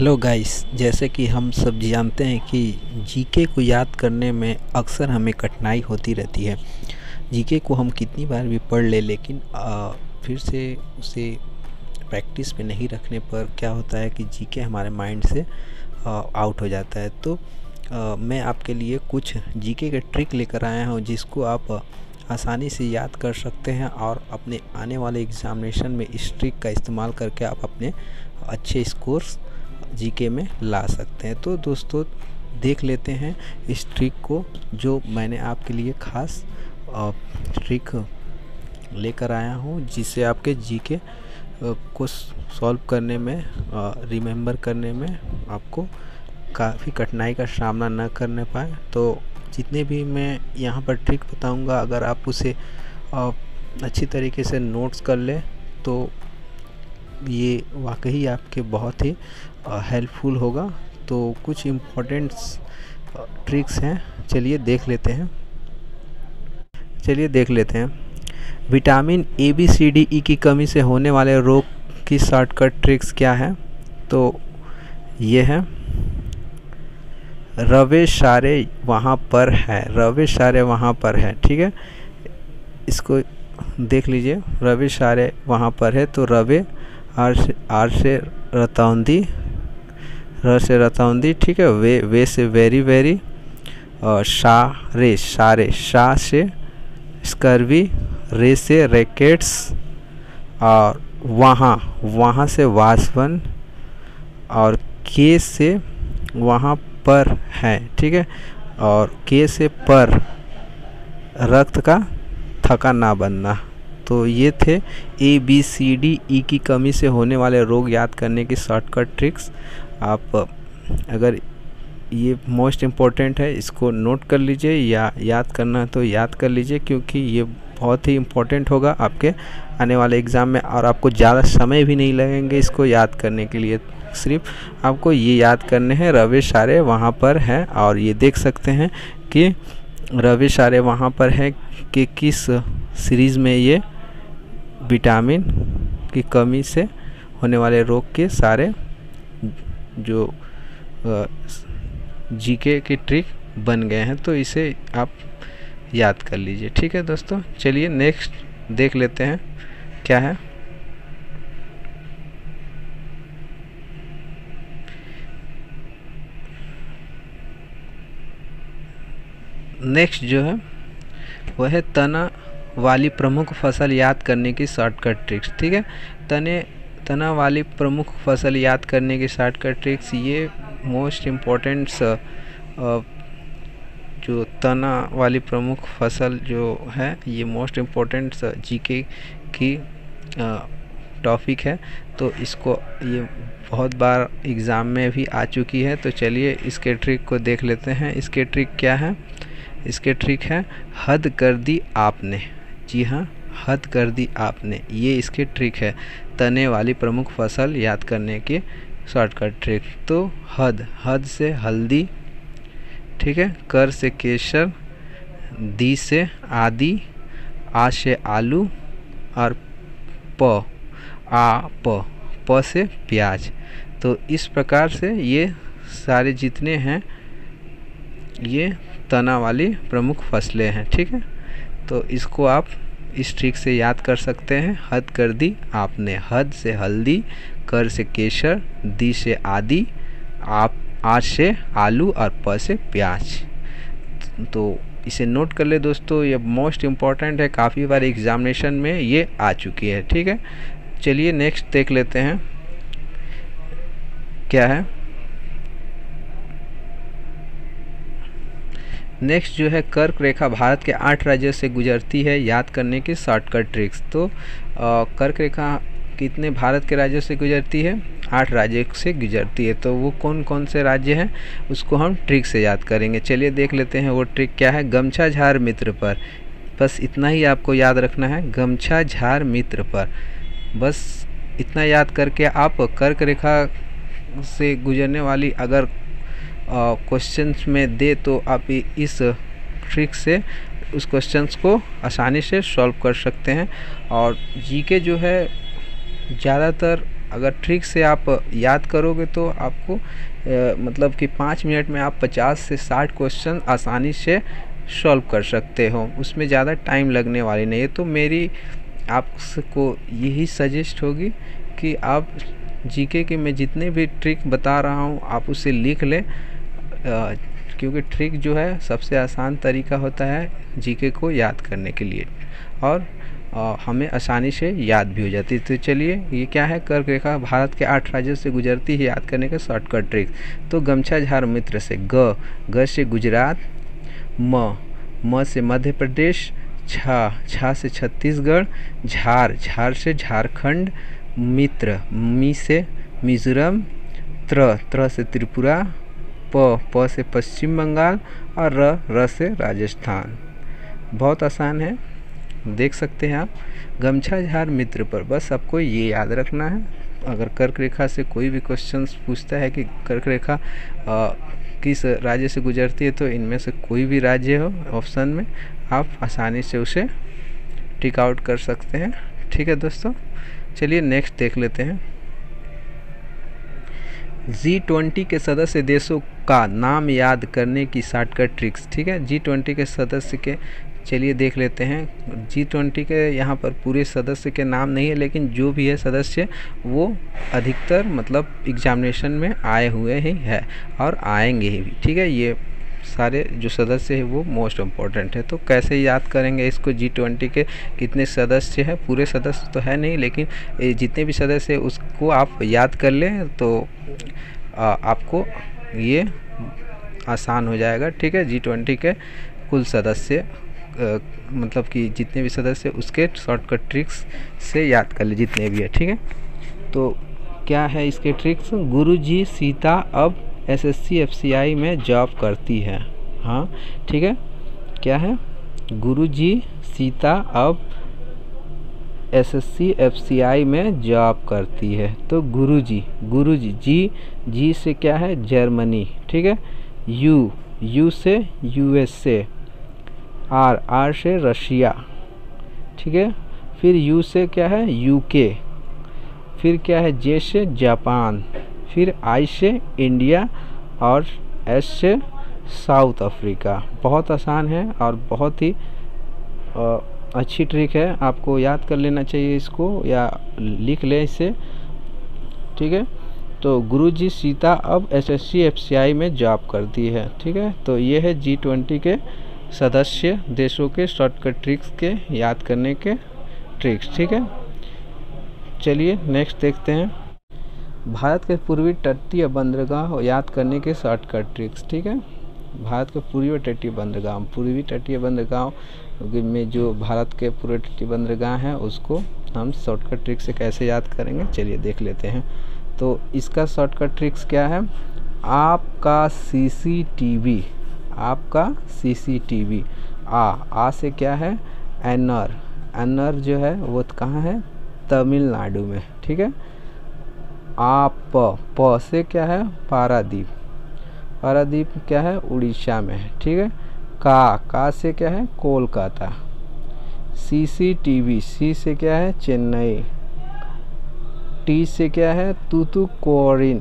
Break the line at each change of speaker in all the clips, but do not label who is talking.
Hello guys, जैसे कि हम सब जानते हैं कि जीके को याद करने में अक्सर हमें कठिनाई होती रहती है। जीके को हम कितनी बार भी पढ़ ले, लेकिन फिर से उसे प्रैक्टिस में नहीं रखने पर क्या होता है कि जीके हमारे माइंड से आउट हो जाता है। तो मैं आपके लिए कुछ जीके के ट्रिक लेकर आया हूँ जिसको आप आसानी से याद कर सकते हैं और अपने आने वाले एग्ज़ामिनेशन में इस ट्रिक का इस्तेमाल करके आप अपने अच्छे स्कोर्स जीके में ला सकते हैं। तो दोस्तों, देख लेते हैं इस ट्रिक को जो मैंने आपके लिए ख़ास ट्रिक लेकर आया हूँ, जिससे आपके जीके को सॉल्व करने में, रिमेंबर करने में आपको काफ़ी कठिनाई का सामना न करने पाए। तो जितने भी मैं यहाँ पर ट्रिक बताऊँगा, अगर आप उसे अच्छी तरीके से नोट्स कर लें तो ये वाकई आपके बहुत ही हेल्पफुल होगा। तो कुछ इम्पोर्टेंट ट्रिक्स हैं, चलिए देख लेते हैं। Vitamin A B C D E की कमी से होने वाले रोग की शॉर्टकट ट्रिक्स क्या है? तो ये है, रवे सारे वहाँ पर है, रवे सारे वहाँ पर है। ठीक है, इसको देख लीजिए। रवे सारे वहाँ पर है, तो रवे आर से रतौंदी, र से रतौंदी। ठीक है, वे से वेरी वेरी, और सारे सारे, सा से स्कर्वी, रे से रैकेट्स, और वहाँ से वासवन, और के से वहाँ पर है। ठीक है, और के से पर, रक्त का थका ना बनना। तो ये थे ए बी सी डी ई की कमी से होने वाले रोग याद करने की शॉर्टकट ट्रिक्स। आप अगर ये मोस्ट इम्पोर्टेंट है, इसको नोट कर लीजिए, या याद करना है तो याद कर लीजिए, क्योंकि ये बहुत ही इम्पोर्टेंट होगा आपके आने वाले एग्ज़ाम में, और आपको ज़्यादा समय भी नहीं लगेंगे इसको याद करने के लिए। सिर्फ आपको ये याद करने हैं, रवे सारे वहाँ पर हैं। और ये देख सकते हैं कि रवे सारे वहाँ पर है कि किस सीरीज़ में ये विटामिन की कमी से होने वाले रोग के सारे जो जीके की ट्रिक बन गए हैं। तो इसे आप याद कर लीजिए। ठीक है दोस्तों, चलिए नेक्स्ट देख लेते हैं क्या है। नेक्स्ट जो है वह है तना वाली प्रमुख फसल याद करने की शॉर्टकट ट्रिक्स। ठीक है, तना वाली प्रमुख फसल याद करने की शॉर्टकट ट्रिक्स, ये मोस्ट इम्पोर्टेंट जो तना वाली प्रमुख फसल जो है, ये मोस्ट इम्पोर्टेंट जीके की टॉपिक है। तो इसको ये बहुत बार एग्ज़ाम में भी आ चुकी है। तो चलिए इसके ट्रिक को देख लेते हैं। इसके ट्रिक क्या है? इसके ट्रिक है, हद कर दी आपने। जी हाँ, हद कर दी आपने, ये इसके ट्रिक है तने वाली प्रमुख फसल याद करने की शॉर्टकट ट्रिक। तो हद से हल्दी, ठीक है, कर से केसर, दी से आदि, आ से आलू, और प से प्याज। तो इस प्रकार से ये सारे जितने हैं ये तना वाली प्रमुख फसलें हैं। ठीक है, तो इसको आप इस ट्रिक से याद कर सकते हैं। हद कर दी आपने, हद से हल्दी, कर से केसर, दी से आदि, आ से आलू, और प से प्याज। तो इसे नोट कर ले दोस्तों, ये मोस्ट इम्पॉर्टेंट है, काफ़ी बार एग्जामिनेशन में ये आ चुकी है। ठीक है, चलिए नेक्स्ट देख लेते हैं क्या है। नेक्स्ट जो है, कर्क रेखा भारत के 8 राज्यों से गुजरती है याद करने की शॉर्टकट ट्रिक्स। तो कर्क रेखा कितने भारत के राज्यों से गुजरती है? 8 राज्यों से गुजरती है। तो वो कौन कौन से राज्य हैं उसको हम ट्रिक से याद करेंगे। चलिए देख लेते हैं वो ट्रिक क्या है। गमछा झार मित्र पर, बस इतना ही आपको याद रखना है, गमछा झार मित्र पर। बस इतना याद करके आप कर्क रेखा से गुजरने वाली अगर क्वेश्चंस में दे तो आप इस ट्रिक से उस क्वेश्चंस को आसानी से सॉल्व कर सकते हैं। और जीके जो है ज़्यादातर अगर ट्रिक से आप याद करोगे तो आपको मतलब कि 5 मिनट में आप 50 से 60 क्वेश्चन आसानी से सॉल्व कर सकते हो, उसमें ज़्यादा टाइम लगने वाली नहीं है। तो मेरी आपको यही सजेस्ट होगी कि आप जीके के मैं जितने भी ट्रिक बता रहा हूँ आप उसे लिख लें, क्योंकि ट्रिक जो है सबसे आसान तरीका होता है जीके को याद करने के लिए, और हमें आसानी से याद भी हो जाती है। तो चलिए, ये क्या है, कर्क रेखा भारत के 8 राज्यों से गुजरती है, याद करने का शॉर्टकट ट्रिक। तो गमछा झार मित्र से ग से गुजरात, म से मध्य प्रदेश, छा से छत्तीसगढ़, झार से झारखंड, मित्र मी से मिजोरम, त्र से त्रिपुरा, प से पश्चिम बंगाल, और र से राजस्थान। बहुत आसान है, देख सकते हैं आप। गमछा झार मित्र पर बस आपको ये याद रखना है। अगर कर्क रेखा से कोई भी क्वेश्चन पूछता है कि कर्क रेखा किस राज्य से गुजरती है, तो इनमें से कोई भी राज्य हो ऑप्शन में, आप आसानी से उसे टिक आउट कर सकते हैं। ठीक है दोस्तों, चलिए नेक्स्ट देख लेते हैं। G20 के सदस्य देशों का नाम याद करने की शॉर्टकट ट्रिक्स। ठीक है, G20 के सदस्य के चलिए देख लेते हैं। G20 के यहाँ पर पूरे सदस्य के नाम नहीं है, लेकिन जो भी है सदस्य वो अधिकतर मतलब एग्जामिनेशन में आए हुए ही है और आएंगे ही भी। ठीक है, ये सारे जो सदस्य है वो मोस्ट इम्पॉर्टेंट है। तो कैसे याद करेंगे इसको, G20 के कितने सदस्य हैं, पूरे सदस्य तो है नहीं, लेकिन जितने भी सदस्य है उसको आप याद कर लें तो आपको ये आसान हो जाएगा। ठीक है, G20 के कुल सदस्य मतलब कि जितने भी सदस्य उसके शॉर्टकट ट्रिक्स से याद कर ले जितने भी है। ठीक है, तो क्या है इसके ट्रिक्स। गुरुजी सीता अब SSC FCI में जॉब करती है। हाँ ठीक है, क्या है, गुरुजी सीता अब SSC FCI में जॉब करती है। तो गुरुजी जी से क्या है, जर्मनी। ठीक है, यू से USA, आर से रशिया। ठीक है, फिर यू से क्या है, UK, फिर क्या है, जे से जापान, फिर आई से इंडिया, और एस से साउथ अफ्रीका। बहुत आसान है और बहुत ही अच्छी ट्रिक है, आपको याद कर लेना चाहिए इसको या लिख लें इसे। ठीक है, तो गुरुजी सीता अब SSC FCI में जॉब करती है। ठीक है, तो ये है G20 के सदस्य देशों के शॉर्टकट ट्रिक्स के याद करने के ट्रिक्स। ठीक है, चलिए नेक्स्ट देखते हैं। भारत के पूर्वी तटीय बंदरगाह याद करने के शॉर्टकट ट्रिक्स। ठीक है, भारत के पूर्वी तटीय बंदरगाह में जो भारत के पूर्वी तटीय बंदरगाह हैं उसको हम शॉर्टकट ट्रिक से कैसे याद करेंगे, चलिए देख लेते हैं। तो इसका शॉर्टकट ट्रिक्स क्या है, आपका CCTV, आ से क्या है, एनर जो है वो कहाँ है, तमिलनाडु में। ठीक है, प से क्या है, पारादीप क्या है, उड़ीसा में है। ठीक है, का से क्या है, कोलकाता। CCTV, सी से क्या है, चेन्नई। टी से क्या है, तूतीकोरिन।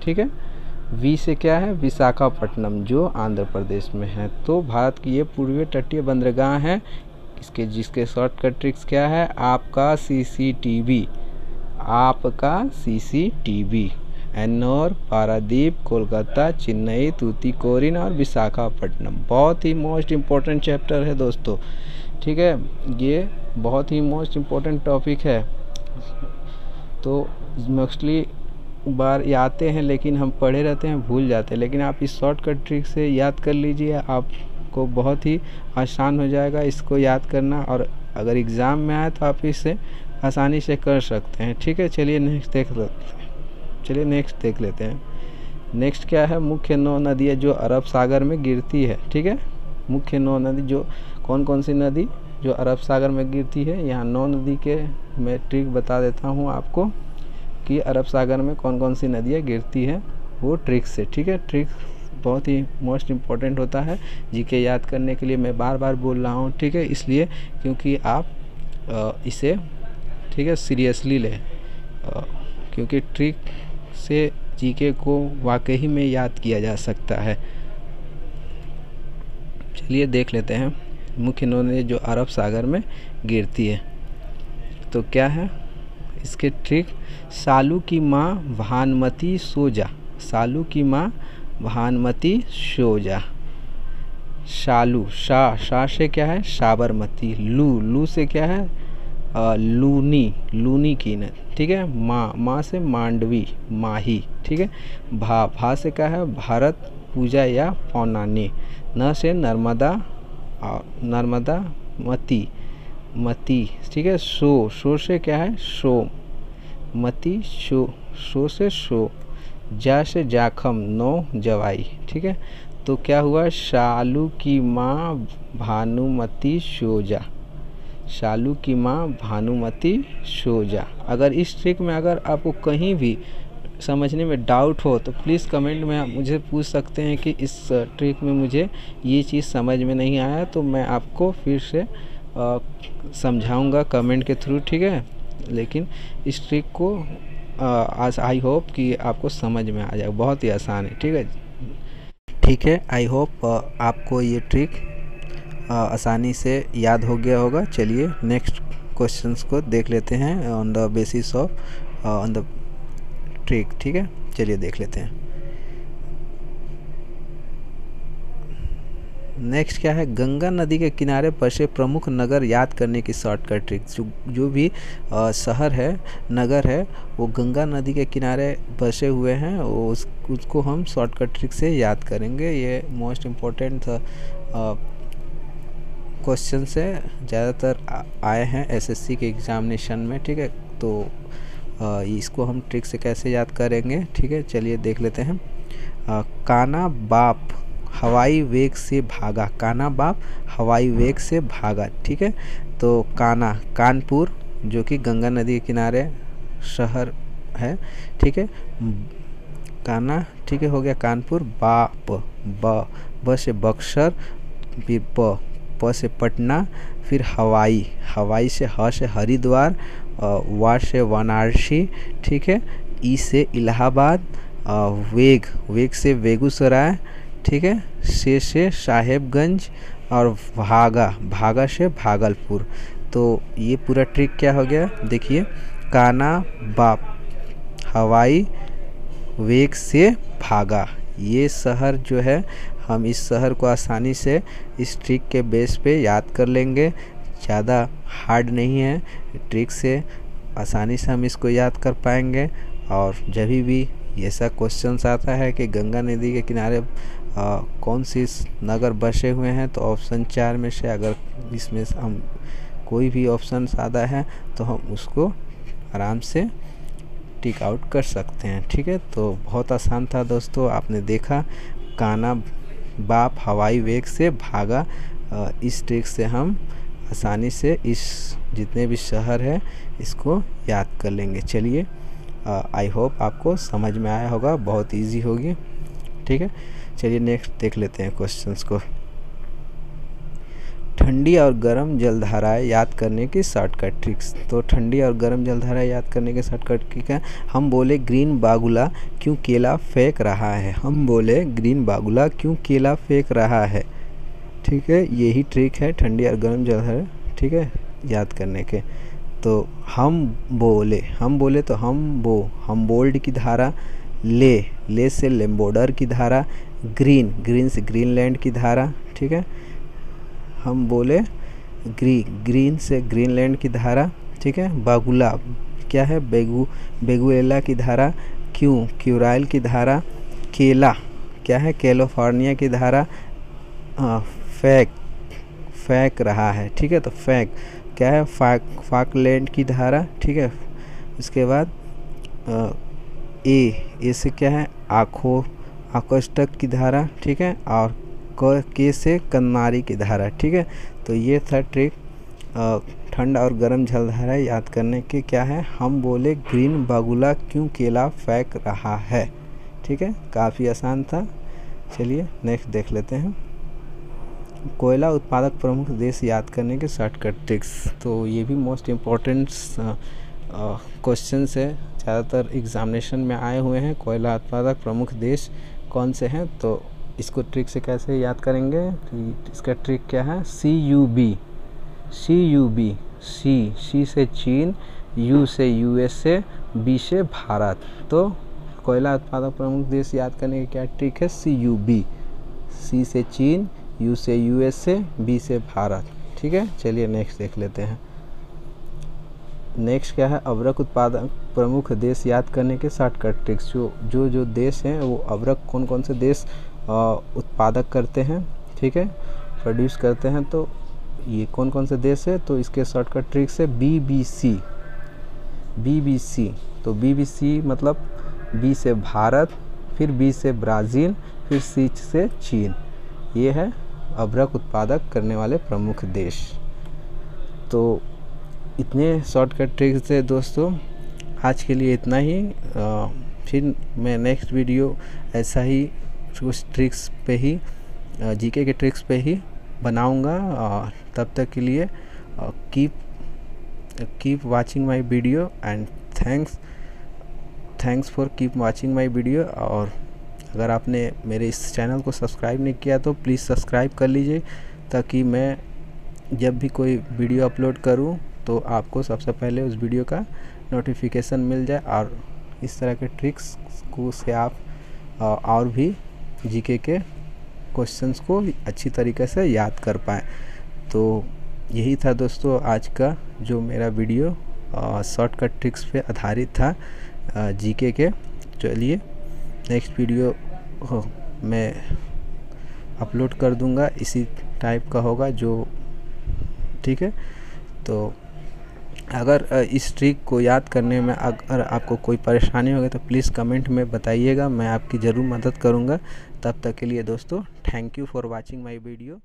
ठीक है, वी से क्या है, विशाखापट्टनम जो आंध्र प्रदेश में है। तो भारत की ये पूर्वी तटीय बंदरगाह है, जिसके शॉर्टकट ट्रिक्स क्या है, आपका CCTV, एन्नौर, पारादीप, कोलकाता, चेन्नई, तूतीकोरिन और विशाखापट्टनम। बहुत ही मोस्ट इम्पोर्टेंट चैप्टर है दोस्तों। ठीक है, ये बहुत ही मोस्ट इम्पोर्टेंट टॉपिक है। तो मोस्टली बार ये आते हैं लेकिन हम पढ़े रहते हैं, भूल जाते हैं, लेकिन आप इस शॉर्टकट ट्रिक से याद कर लीजिए, आपको बहुत ही आसान हो जाएगा इसको याद करना, और अगर एग्ज़ाम में आए तो आप इसे आसानी से कर सकते हैं। ठीक है, चलिए नेक्स्ट देख लेते हैं। नेक्स्ट क्या है, मुख्य 9 नदियाँ जो अरब सागर में गिरती है। ठीक है, मुख्य 9 नदी जो कौन सी नदी जो अरब सागर में गिरती है, यहाँ 9 नदी के मैं ट्रिक बता देता हूँ आपको कि अरब सागर में कौन सी नदियाँ गिरती है, वो ट्रिक से। ठीक है, ट्रिक बहुत ही मोस्ट इम्पॉर्टेंट होता है जीके याद करने के लिए, मैं बार बार बोल रहा हूँ। ठीक है, इसलिए क्योंकि आप इसे ठीक है सीरियसली लें, क्योंकि ट्रिक से जीके को वाकई में याद किया जा सकता है। चलिए देख लेते हैं। मुख्य नदी जो अरब सागर में गिरती है, तो क्या है इसके ट्रिक? सालू की माँ भानुमती सो जा, सालू की माँ भानुमती सो जा। शालू, शा से क्या है? साबरमती। लू से क्या है? लूनी की न, ठीक है। माँ से मांडवी, माही, ठीक है। भा से क्या है? भारत, पूजा या पौनानी। न से नर्मदा, नर्मदा मती, ठीक है। शो से क्या है? सोम, मती शो से शो। जा से जाखम, नो जवाई, ठीक है। तो क्या हुआ? शालू की माँ भानुमती सो जा, शालू की माँ भानुमती सो जा। अगर इस ट्रिक में अगर आपको कहीं भी समझने में डाउट हो तो प्लीज़ कमेंट में आप मुझे पूछ सकते हैं कि इस ट्रिक में मुझे ये चीज़ समझ में नहीं आया, तो मैं आपको फिर से समझाऊंगा कमेंट के थ्रू, ठीक है। लेकिन इस ट्रिक को आज आई होप कि आपको समझ में आ जाए, बहुत ही आसान है, ठीक है। आई होप आपको ये ट्रिक आसानी से याद हो गया होगा। चलिए नेक्स्ट क्वेश्चंस को देख लेते हैं on the basis of on the trick, ठीक है। चलिए देख लेते हैं। नेक्स्ट क्या है? गंगा नदी के किनारे बसे प्रमुख नगर याद करने की शॉर्टकट ट्रिक। जो भी शहर है, नगर है, वो गंगा नदी के किनारे बसे हुए हैं, वो उसको हम शॉर्टकट ट्रिक से याद करेंगे। ये मोस्ट इम्पोर्टेंट क्वेश्चन से ज़्यादातर आए हैं एसएससी के एग्जामिनेशन में, ठीक है। तो इसको हम ट्रिक से कैसे याद करेंगे, ठीक है। चलिए देख लेते हैं। काना बाप हवाई वेग से भागा, काना बाप हवाई वेग से भागा, ठीक है। तो काना, कानपुर जो कि गंगा नदी के किनारे शहर है, ठीक है। काना, ठीक है, हो गया कानपुर। बाप, ब से बक्सर, फिर प से पटना, फिर हवाई, हवाई से ह से हरिद्वार, वा से वाराणसी, ठीक है। ई से इलाहाबाद, वेग से बेगूसराय, ठीक है। से साहेबगंज, और भागा से भागलपुर। तो ये पूरा ट्रिक क्या हो गया? देखिए, काना बाप हवाई वेग से भागा, ये शहर जो है, हम इस शहर को आसानी से इस ट्रिक के बेस पे याद कर लेंगे। ज़्यादा हार्ड नहीं है, ट्रिक से आसानी से हम इसको याद कर पाएंगे। और जब भी ऐसा क्वेश्चंस आता है कि गंगा नदी के किनारे कौन सी नगर बसे हुए हैं, तो ऑप्शन 4 में से अगर इसमें हम कोई भी ऑप्शन आता है तो हम उसको आराम से टिक आउट कर सकते हैं, ठीक है। तो बहुत आसान था दोस्तों, आपने देखा, काना बाप हवाई वेग से भागा। इस ट्रिक से हम आसानी से इस जितने भी शहर है इसको याद कर लेंगे। चलिए, आई होप आपको समझ में आया होगा, बहुत इजी होगी, ठीक है। चलिए नेक्स्ट देख लेते हैं क्वेश्चंस को। ठंडी और गर्म जलधाराएं याद करने की शॉर्टकट ट्रिक्स। तो ठंडी और गर्म जलधाराएं याद करने के शॉर्टकट ट्रिक है। हम बोले ग्रीन बागुला क्यों केला फेंक रहा है, हम बोले ग्रीन बागुला क्यों केला फेंक रहा है, ठीक है। यही ट्रिक है ठंडी और गर्म जलधारा, ठीक है, याद करने के। तो हम बोले तो हम बोल्ड की धारा, ले से लेम्बोडर की धारा, ग्रीन से ग्रीनलैंड की धारा, ठीक है। हम बोले ग्रीन से ग्रीनलैंड की धारा, ठीक है। बागुला क्या है? बेगुएला की धारा, क्यूराइल की धारा, केला क्या है? कैलिफोर्निया की धारा, फेंक रहा है, ठीक है। तो फेंक क्या है? फाकलैंड की धारा, ठीक है। उसके बाद ए से क्या है? आकोष्टक की धारा, ठीक है। और के से कन्नारी की धारा, ठीक है। तो ये था ट्रिक ठंड और गर्म जलधारा याद करने के। क्या है? हम बोले ग्रीन बागुला क्यों केला फेंक रहा है, ठीक है। काफ़ी आसान था। चलिए नेक्स्ट देख लेते हैं। कोयला उत्पादक प्रमुख देश याद करने के शॉर्टकट ट्रिक्स। तो ये भी मोस्ट इम्पोर्टेंट क्वेश्चन है, ज़्यादातर एग्जामिनेशन में आए हुए हैं। कोयला उत्पादक प्रमुख देश कौन से हैं, तो इसको ट्रिक से कैसे याद करेंगे, तो इसका ट्रिक क्या है, CUB, सी से चीन, यू से USA, बी से भारत। तो कोयला उत्पादक प्रमुख देश याद करने की क्या ट्रिक है, CUB, सी से चीन, यू से USA, बी से भारत। ठीक है, चलिए नेक्स्ट देख लेते हैं। नेक्स्ट क्या है, अवरक उत्पादक प्रमुख देश याद करने के शॉर्टकट ट्रिक्स। जो देश हैं वो अवरक कौन कौन से देश उत्पादक करते हैं, ठीक है, प्रोड्यूस करते हैं, तो ये कौन कौन से देश है, तो इसके शॉर्टकट ट्रिक्स है BBC। तो BBC मतलब बी से भारत, फिर बी से ब्राज़ील, फिर सी से चीन। ये है अभ्रक उत्पादक करने वाले प्रमुख देश। तो इतने शॉर्टकट ट्रिक्स थे दोस्तों, आज के लिए इतना ही। फिर मैं नेक्स्ट वीडियो ऐसा ही कुछ ट्रिक्स पे ही, जीके के ट्रिक्स पे ही बनाऊंगा। तब तक के लिए keep watching my video and thanks for keep watching my video. और अगर आपने मेरे इस चैनल को सब्सक्राइब नहीं किया तो प्लीज़ सब्सक्राइब कर लीजिए, ताकि मैं जब भी कोई वीडियो अपलोड करूं तो आपको सबसे पहले उस वीडियो का नोटिफिकेशन मिल जाए, और इस तरह के ट्रिक्स को से आप और भी जीके के क्वेश्चंस को अच्छी तरीके से याद कर पाएँ। तो यही था दोस्तों आज का जो मेरा वीडियो शॉर्टकट ट्रिक्स पे आधारित था जीके के। चलिए नेक्स्ट वीडियो मैं अपलोड कर दूंगा, इसी टाइप का होगा जो, ठीक है। तो अगर इस ट्रिक को याद करने में अगर आपको कोई परेशानी होगी तो प्लीज़ कमेंट में बताइएगा, मैं आपकी ज़रूर मदद करूंगा। तब तक के लिए दोस्तों, thank you for watching my video.